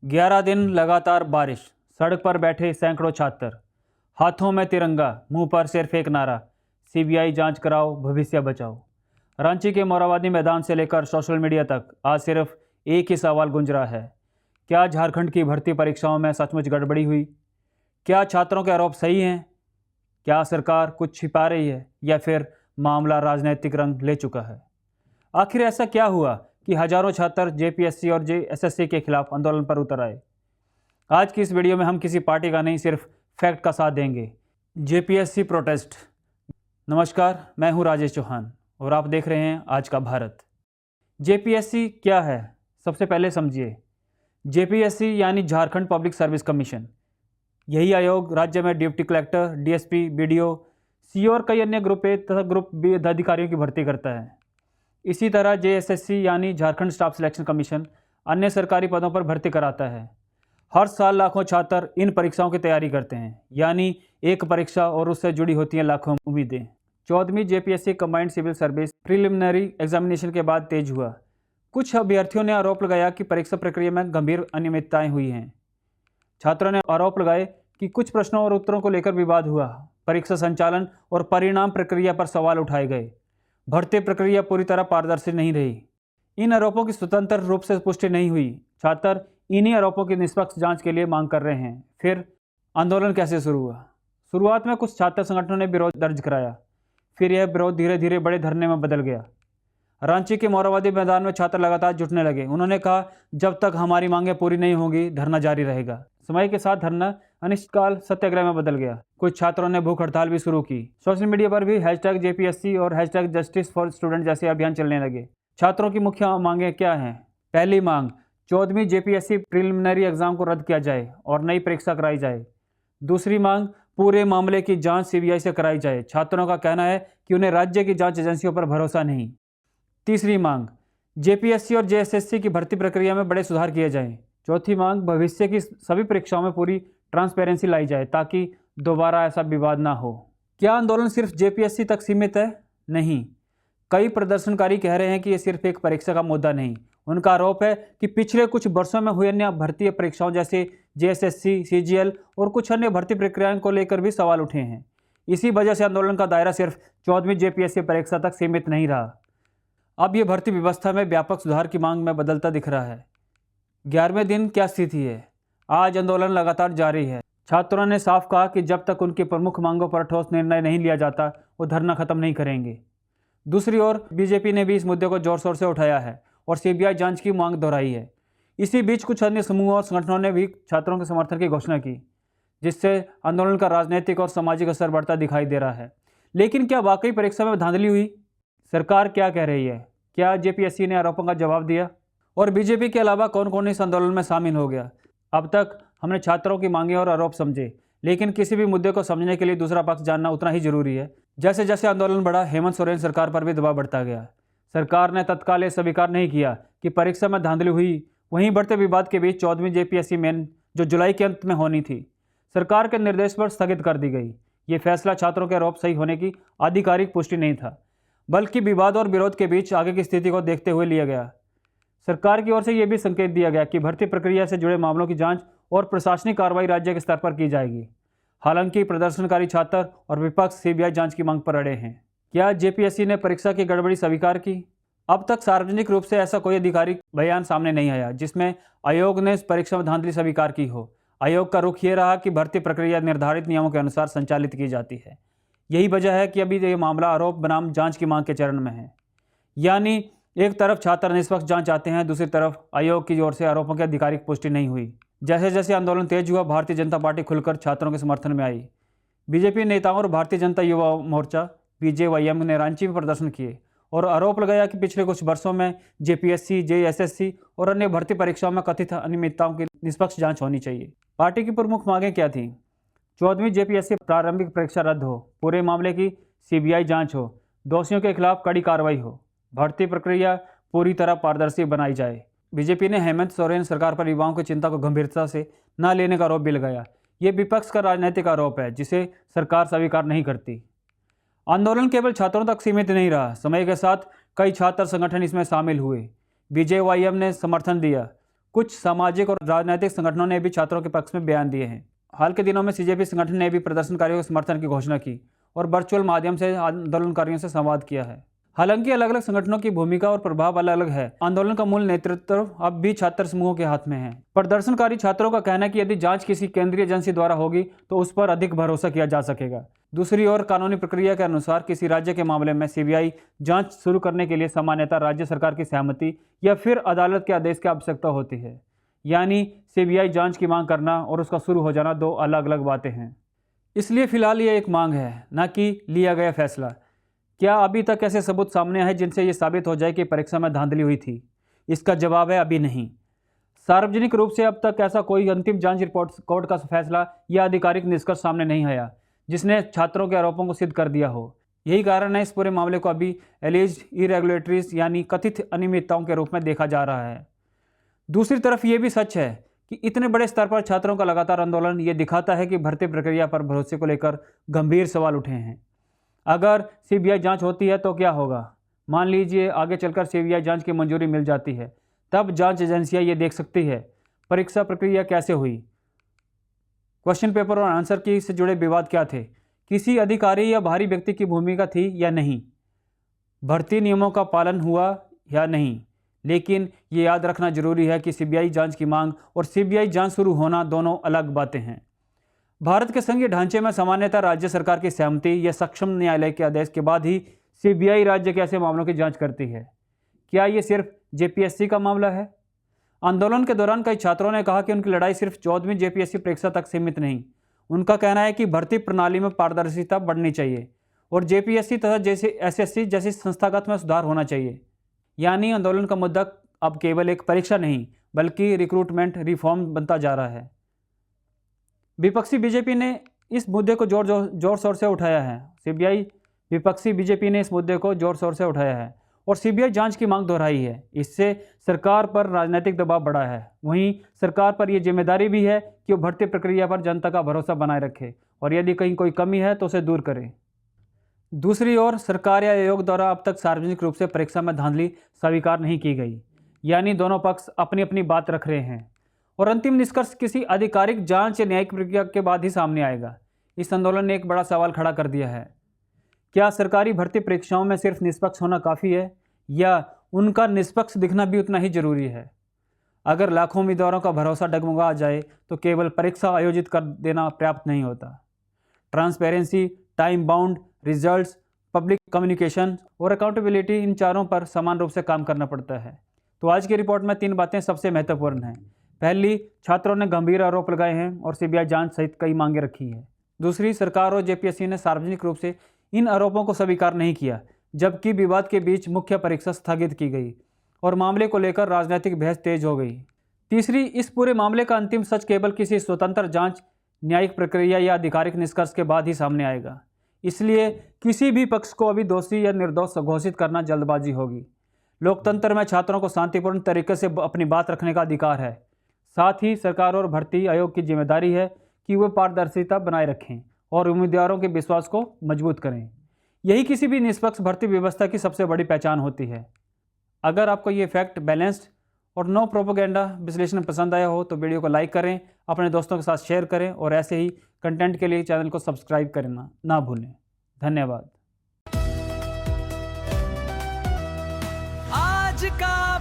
11 दिन लगातार बारिश, सड़क पर बैठे सैकड़ों छात्र, हाथों में तिरंगा, मुंह पर सिर्फ एक नारा, सीबीआई जांच कराओ, भविष्य बचाओ। रांची के मोराबादी मैदान से लेकर सोशल मीडिया तक आज सिर्फ एक ही सवाल गूंज रहा है, क्या झारखंड की भर्ती परीक्षाओं में सचमुच गड़बड़ी हुई? क्या छात्रों के आरोप सही हैं? क्या सरकार कुछ छिपा रही है या फिर मामला राजनीतिक रंग ले चुका है? आखिर ऐसा क्या हुआ कि हजारों छात्र जेपीएससी और जेएसएससी के खिलाफ आंदोलन पर उतर आए? आज की इस वीडियो में हम किसी पार्टी का नहीं, सिर्फ फैक्ट का साथ देंगे। JPSC protest. नमस्कार, मैं हूं राजेश चौहान और आप देख रहे हैं आज का भारत। जेपीएससी क्या है, सबसे पहले समझिए। जेपीएससी यानी झारखंड पब्लिक सर्विस कमीशन। यही आयोग राज्य में deputy collector, DSP, BDO, CO और कई अन्य ग्रुप ए तथा ग्रुप बी अधिकारियों की भर्ती करता है। इसी तरह जेएसएससी यानी झारखंड स्टाफ सिलेक्शन कमीशन अन्य सरकारी पदों पर भर्ती कराता है। हर साल लाखों छात्र इन परीक्षाओं की तैयारी करते हैं, यानी एक परीक्षा और उससे जुड़ी होती हैं लाखों उम्मीदें। 14वीं JPSC combined civil service preliminary examination के बाद तेज हुआ। कुछ अभ्यर्थियों ने आरोप लगाया कि परीक्षा प्रक्रिया में गंभीर अनियमितताएं हुई हैं। छात्रों ने आरोप लगाए कि कुछ प्रश्नों और उत्तरों को लेकर विवाद हुआ। परीक्षा संचालन और परिणाम प्रक्रिया पर सवाल उठाए गए। भर्ती प्रक्रिया पूरी तरह पारदर्शी नहीं रही। इन आरोपों की स्वतंत्र रूप से पुष्टि नहीं हुई। छात्र इन्हीं आरोपों की निष्पक्ष जांच के लिए मांग कर रहे हैं। फिर आंदोलन कैसे शुरू हुआ? शुरुआत में कुछ छात्र संगठनों ने विरोध दर्ज कराया, फिर यह विरोध धीरे धीरे बड़े धरने में बदल गया। रांची के मोराबादी मैदान में छात्र लगातार जुटने लगे। उन्होंने कहा, जब तक हमारी मांगें पूरी नहीं होंगी धरना जारी रहेगा। समय के साथ धरना अनिश्चितकाल सत्याग्रह में बदल गया। कुछ छात्रों ने भूख हड़ताल भी शुरू की। सोशल मीडिया पर भी #JPSC और #जस्टिस फॉर स्टूडेंट जैसे अभियान चलने लगे। छात्रों की मुख्य मांगें क्या हैं? पहली मांग, 14वीं जेपीएससी प्रीलिमिनरी एग्जाम को रद्द किया जाए और नई परीक्षा कराई जाए। दूसरी मांग, पूरे मामले की जांच सीबीआई से कराई जाए। छात्रों का कहना है कि उन्हें राज्य की जांच एजेंसियों पर भरोसा नहीं। तीसरी मांग, जेपीएससी और जेएसएससी की भर्ती प्रक्रिया में बड़े सुधार किए जाएं। चौथी मांग, भविष्य की सभी परीक्षाओं में पूरी ट्रांसपेरेंसी लाई जाए ताकि दोबारा ऐसा विवाद ना हो। क्या आंदोलन सिर्फ जेपीएससी तक सीमित है? नहीं। कई प्रदर्शनकारी कह रहे हैं कि यह सिर्फ एक परीक्षा का मुद्दा नहीं। उनका आरोप है कि पिछले कुछ वर्षों में हुई अन्य भर्ती परीक्षाओं जैसे जेएसएससी, सीजीएल और कुछ अन्य भर्ती प्रक्रियाओं को लेकर भी सवाल उठे हैं। इसी वजह से आंदोलन का दायरा सिर्फ 14वीं जेपीएससी परीक्षा तक सीमित नहीं रहा। अब यह भर्ती व्यवस्था में व्यापक सुधार की मांग में बदलता दिख रहा है। 11वें दिन क्या स्थिति है? आज आंदोलन लगातार जारी है। छात्रों ने साफ कहा कि जब तक उनकी प्रमुख मांगों पर ठोस निर्णय नहीं लिया जाता वो धरना खत्म नहीं करेंगे। दूसरी ओर बीजेपी ने भी इस मुद्दे को जोर शोर से उठाया है और सीबीआई जांच की मांग दोहराई है। इसी बीच कुछ अन्य समूहों और संगठनों ने भी छात्रों के समर्थन की घोषणा की, जिससे आंदोलन का राजनीतिक और सामाजिक असर बढ़ता दिखाई दे रहा है। लेकिन क्या वाकई परीक्षा में धांधली हुई? सरकार क्या कह रही है? क्या जेपीएससी ने आरोपों का जवाब दिया? और बीजेपी के अलावा कौन कौन इस आंदोलन में शामिल हो गया? अब तक हमने छात्रों की मांगें और आरोप समझे, लेकिन किसी भी मुद्दे को समझने के लिए दूसरा पक्ष जानना उतना ही जरूरी है। जैसे जैसे आंदोलन बढ़ा, हेमंत सोरेन सरकार पर भी दबाव बढ़ता गया। सरकार ने तत्काल यह स्वीकार नहीं किया कि परीक्षा में धांधली हुई। वहीं बढ़ते विवाद के बीच 14वीं जेपीएससी मेन, जो जुलाई के अंत में होनी थी, सरकार के निर्देश पर स्थगित कर दी गई। ये फैसला छात्रों के आरोप सही होने की आधिकारिक पुष्टि नहीं था, बल्कि विवाद और विरोध के बीच आगे की स्थिति को देखते हुए लिया गया। सरकार की ओर से यह भी संकेत दिया गया कि भर्ती प्रक्रिया से जुड़े मामलों की जांच और प्रशासनिक कार्रवाई राज्य के स्तर पर की जाएगी। हालांकि प्रदर्शनकारी छात्र और विपक्ष सीबीआई जांच की मांग पर अड़े हैं। क्या जेपीएससी ने परीक्षा की गड़बड़ी स्वीकार की? अब तक सार्वजनिक रूप से ऐसा कोई आधिकारिक बयान सामने नहीं आया जिसमें आयोग ने परीक्षा में धांधली स्वीकार की हो। आयोग का रुख ये रहा कि भर्ती प्रक्रिया निर्धारित नियमों के अनुसार संचालित की जाती है। यही वजह है कि अभी ये मामला आरोप बनाम जांच की मांग के चरण में है। यानी एक तरफ छात्र निष्पक्ष जांच चाहते हैं, दूसरी तरफ आयोग की ओर से आरोपों की आधिकारिक पुष्टि नहीं हुई। जैसे जैसे आंदोलन तेज हुआ, भारतीय जनता पार्टी खुलकर छात्रों के समर्थन में आई। बीजेपी नेताओं और भारतीय जनता युवा मोर्चा (BJYM) ने रांची में प्रदर्शन किए और आरोप लगाया कि पिछले कुछ वर्षों में जेपीएससी, जेएसएससी और अन्य भर्ती परीक्षाओं में कथित अनियमितताओं की निष्पक्ष जांच होनी चाहिए। पार्टी की प्रमुख मांगें क्या थीं? 14वीं जेपीएससी प्रारंभिक परीक्षा रद्द हो, पूरे मामले की सीबीआई जांच हो, दोषियों के खिलाफ कड़ी कार्रवाई हो, भर्ती प्रक्रिया पूरी तरह पारदर्शी बनाई जाए। बीजेपी ने हेमंत सोरेन सरकार पर युवाओं की चिंता को गंभीरता से न लेने का आरोप भी लगाया। ये विपक्ष का राजनीतिक आरोप है जिसे सरकार स्वीकार नहीं करती। आंदोलन केवल छात्रों तक सीमित नहीं रहा। समय के साथ कई छात्र संगठन इसमें शामिल हुए। BJYM ने समर्थन दिया, कुछ सामाजिक और राजनीतिक संगठनों ने भी छात्रों के पक्ष में बयान दिए हैं। हाल के दिनों में सीजेपी संगठन ने भी प्रदर्शनकारियों के समर्थन की घोषणा की और वर्चुअल माध्यम से आंदोलनकारियों से संवाद किया है। हालांकि अलग अलग संगठनों की भूमिका और प्रभाव अलग अलग है, आंदोलन का मूल नेतृत्व अब भी छात्र समूहों के हाथ में है। प्रदर्शनकारी छात्रों का कहना है कि यदि जांच किसी केंद्रीय एजेंसी द्वारा होगी तो उस पर अधिक भरोसा किया जा सकेगा। दूसरी ओर कानूनी प्रक्रिया के अनुसार किसी राज्य के मामले में सीबीआई जांच शुरू करने के लिए सामान्यतः राज्य सरकार की सहमति या फिर अदालत के आदेश की आवश्यकता होती है। यानी सीबीआई जांच की मांग करना और उसका शुरू हो जाना दो अलग अलग बातें हैं। इसलिए फिलहाल ये एक मांग है, न कि लिया गया फैसला। क्या अभी तक ऐसे सबूत सामने आए जिनसे ये साबित हो जाए कि परीक्षा में धांधली हुई थी? इसका जवाब है अभी नहीं। सार्वजनिक रूप से अब तक ऐसा कोई अंतिम जांच रिपोर्ट, कोर्ट का फैसला या आधिकारिक निष्कर्ष सामने नहीं आया जिसने छात्रों के आरोपों को सिद्ध कर दिया हो। यही कारण है इस पूरे मामले को अभी एलिज्ड इरेगुलेटरीज यानी कथित अनियमितताओं के रूप में देखा जा रहा है। दूसरी तरफ ये भी सच है कि इतने बड़े स्तर पर छात्रों का लगातार आंदोलन ये दिखाता है कि भर्ती प्रक्रिया पर भरोसे को लेकर गंभीर सवाल उठे हैं। अगर सीबीआई जांच होती है तो क्या होगा? मान लीजिए आगे चलकर सीबीआई जांच की मंजूरी मिल जाती है, तब जांच एजेंसियां ये देख सकती है परीक्षा प्रक्रिया कैसे हुई, क्वेश्चन पेपर और आंसर की से जुड़े विवाद क्या थे, किसी अधिकारी या बाहरी व्यक्ति की भूमिका थी या नहीं, भर्ती नियमों का पालन हुआ या नहीं। लेकिन ये याद रखना जरूरी है कि सीबीआई जांच की मांग और सीबीआई जांच शुरू होना दोनों अलग बातें हैं। भारत के संघीय ढांचे में सामान्यतः राज्य सरकार की सहमति या सक्षम न्यायालय के आदेश के बाद ही सीबीआई राज्य के ऐसे मामलों की जांच करती है। क्या ये सिर्फ जेपीएससी का मामला है? आंदोलन के दौरान कई छात्रों ने कहा कि उनकी लड़ाई सिर्फ 14वीं जेपीएससी परीक्षा तक सीमित नहीं। उनका कहना है कि भर्ती प्रणाली में पारदर्शिता बढ़नी चाहिए और जेपीएससी तथा जैसे एसएससी जैसी संस्थागत में सुधार होना चाहिए। यानी आंदोलन का मुद्दा अब केवल एक परीक्षा नहीं बल्कि रिक्रूटमेंट रिफॉर्म बनता जा रहा है। विपक्षी बीजेपी ने इस मुद्दे को जोर शोर से उठाया है। विपक्षी बीजेपी ने इस मुद्दे को जोर शोर से उठाया है और सीबीआई जांच की मांग दोहराई है। इससे सरकार पर राजनीतिक दबाव बढ़ा है। वहीं सरकार पर यह जिम्मेदारी भी है कि वो भर्ती प्रक्रिया पर जनता का भरोसा बनाए रखे और यदि कहीं कोई कमी है तो उसे दूर करे। दूसरी ओर सरकार या आयोग द्वारा अब तक सार्वजनिक रूप से परीक्षा में धांधली स्वीकार नहीं की गई। यानी दोनों पक्ष अपनी अपनी बात रख रहे हैं और अंतिम निष्कर्ष किसी आधिकारिक जांच या न्यायिक प्रक्रिया के बाद ही सामने आएगा। इस आंदोलन ने एक बड़ा सवाल खड़ा कर दिया है। क्या सरकारी भर्ती परीक्षाओं में सिर्फ निष्पक्ष होना काफ़ी है या उनका निष्पक्ष दिखना भी उतना ही जरूरी है? अगर लाखों उम्मीदवारों का भरोसा डगमगा जाए तो केवल परीक्षा आयोजित कर देना पर्याप्त नहीं होता। Transparency, time bound results, public communication और अकाउंटेबिलिटी, इन चारों पर समान रूप से काम करना पड़ता है। तो आज की रिपोर्ट में 3 बातें सबसे महत्वपूर्ण हैं। पहली, छात्रों ने गंभीर आरोप लगाए हैं और सीबीआई जांच सहित कई मांगे रखी है। दूसरी, सरकार और जेपीएससी ने सार्वजनिक रूप से इन आरोपों को स्वीकार नहीं किया, जबकि विवाद के बीच मुख्य परीक्षा स्थगित की गई और मामले को लेकर राजनीतिक बहस तेज हो गई। तीसरी, इस पूरे मामले का अंतिम सच केवल किसी स्वतंत्र जांच, न्यायिक प्रक्रिया या आधिकारिक निष्कर्ष के बाद ही सामने आएगा। इसलिए किसी भी पक्ष को अभी दोषी या निर्दोष घोषित करना जल्दबाजी होगी। लोकतंत्र में छात्रों को शांतिपूर्ण तरीके से अपनी बात रखने का अधिकार है। साथ ही सरकार और भर्ती आयोग की जिम्मेदारी है कि वे पारदर्शिता बनाए रखें और उम्मीदवारों के विश्वास को मजबूत करें। यही किसी भी निष्पक्ष भर्ती व्यवस्था की सबसे बड़ी पहचान होती है। अगर आपको ये फैक्ट, बैलेंस्ड और नो प्रोपोगेंडा विश्लेषण पसंद आया हो तो वीडियो को लाइक करें, अपने दोस्तों के साथ शेयर करें और ऐसे ही कंटेंट के लिए चैनल को सब्सक्राइब करना ना भूलें। धन्यवाद। आज का